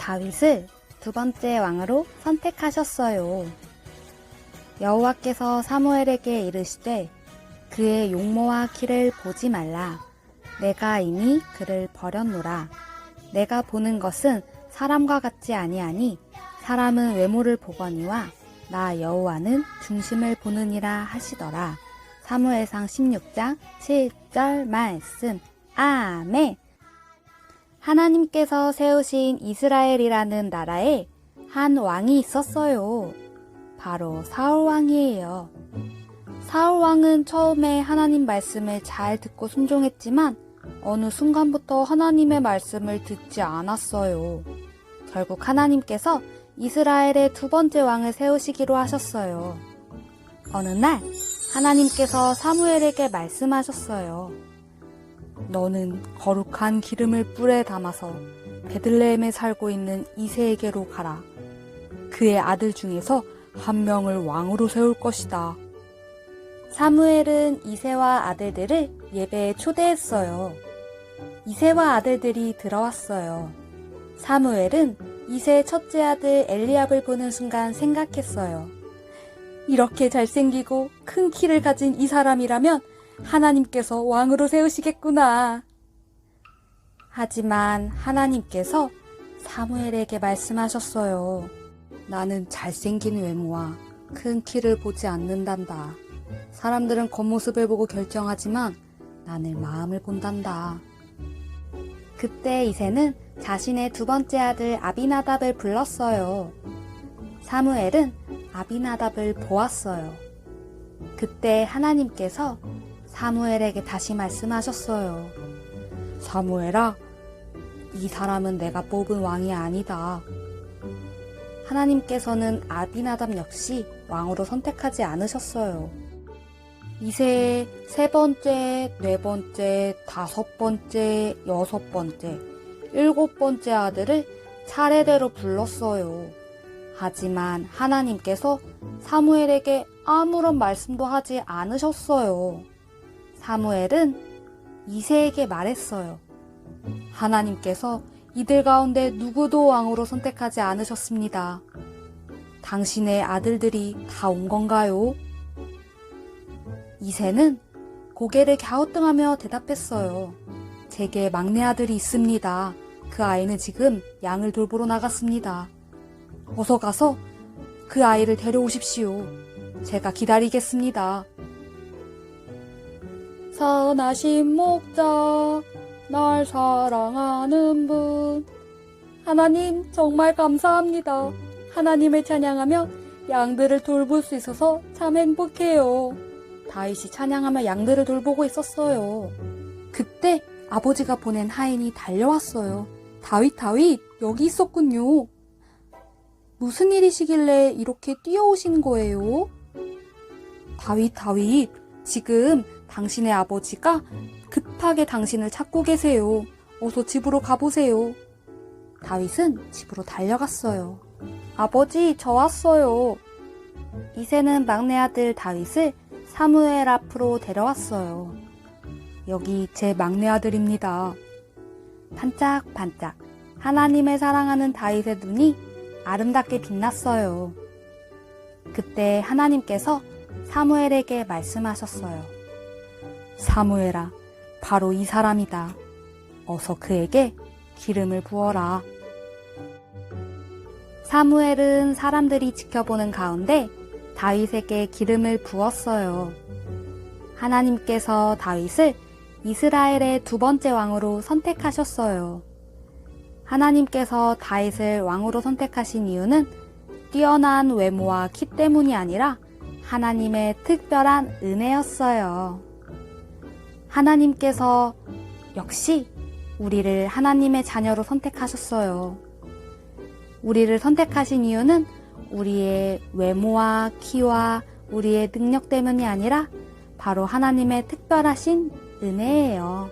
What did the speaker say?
다윗을 두 번째 왕으로 선택하셨어요. 여호와께서 사무엘에게 이르시되 그의 용모와 키를 보지 말라. 내가 이미 그를 버렸노라. 내가 보는 것은 사람과 같지 아니하니 사람은 외모를 보거니와 나 여호와는 중심을 보느니라 하시더라. 사무엘상 16장 7절 말씀. 아멘. 하나님께서 세우신 이스라엘이라는 나라에 한 왕이 있었어요. 바로 사울 왕이에요. 사울 왕은 처음에 하나님 말씀을 잘 듣고 순종했지만 어느 순간부터 하나님의 말씀을 듣지 않았어요. 결국 하나님께서 이스라엘의 두 번째 왕을 세우시기로 하셨어요. 어느 날 하나님께서 사무엘에게 말씀하셨어요. 너는 거룩한 기름을 뿔에 담아서 베들레헴에 살고 있는 이새에게로 가라. 그의 아들 중에서 한 명을 왕으로 세울 것이다. 사무엘은 이새와 아들들을 예배에 초대했어요. 이새와 아들들이 들어왔어요. 사무엘은 이새의 첫째 아들 엘리압을 보는 순간 생각했어요. 이렇게 잘생기고 큰 키를 가진 이 사람이라면 하나님께서 왕으로 세우시겠구나. 하지만 하나님께서 사무엘에게 말씀하셨어요. 나는 잘생긴 외모와 큰 키를 보지 않는단다. 사람들은 겉모습을 보고 결정하지만 나는 마음을 본단다. 그때 이새는 자신의 두 번째 아들 아비나답을 불렀어요. 사무엘은 아비나답을 보았어요. 그때 하나님께서 사무엘에게 다시 말씀하셨어요. 사무엘아, 이 사람은 내가 뽑은 왕이 아니다. 하나님께서는 아비나답 역시 왕으로 선택하지 않으셨어요. 이새의 세 번째, 네 번째, 다섯 번째, 여섯 번째, 일곱 번째 아들을 차례대로 불렀어요. 하지만 하나님께서 사무엘에게 아무런 말씀도 하지 않으셨어요. 사무엘은 이새에게 말했어요. 하나님께서 이들 가운데 누구도 왕으로 선택하지 않으셨습니다. 당신의 아들들이 다 온 건가요? 이새는 고개를 갸우뚱하며 대답했어요. 제게 막내 아들이 있습니다. 그 아이는 지금 양을 돌보러 나갔습니다. 어서 가서 그 아이를 데려오십시오. 제가 기다리겠습니다. 선하신 목자, 날 사랑하는 분. 하나님 정말 감사합니다. 하나님을 찬양하며 양들을 돌볼 수 있어서 참 행복해요. 다윗이 찬양하며 양들을 돌보고 있었어요. 그때 아버지가 보낸 하인이 달려왔어요. 다윗, 여기 있었군요. 무슨 일이시길래 이렇게 뛰어오신 거예요? 다윗, 지금 당신의 아버지가 급하게 당신을 찾고 계세요. 어서 집으로 가보세요. 다윗은 집으로 달려갔어요. 아버지, 저 왔어요. 이새는 막내 아들 다윗을 사무엘 앞으로 데려왔어요. 여기 제 막내 아들입니다. 반짝반짝 하나님을 사랑하는 다윗의 눈이 아름답게 빛났어요. 그때 하나님께서 사무엘에게 말씀하셨어요. 사무엘아, 바로 이 사람이다. 어서 그에게 기름을 부어라. 사무엘은 사람들이 지켜보는 가운데 다윗에게 기름을 부었어요. 하나님께서 다윗을 이스라엘의 두 번째 왕으로 선택하셨어요. 하나님께서 다윗을 왕으로 선택하신 이유는 뛰어난 외모와 키 때문이 아니라 하나님의 특별한 은혜였어요. 하나님께서 역시 우리를 하나님의 자녀로 선택하셨어요. 우리를 선택하신 이유는 우리의 외모와 키와 우리의 능력 때문이 아니라 바로 하나님의 특별하신 은혜예요.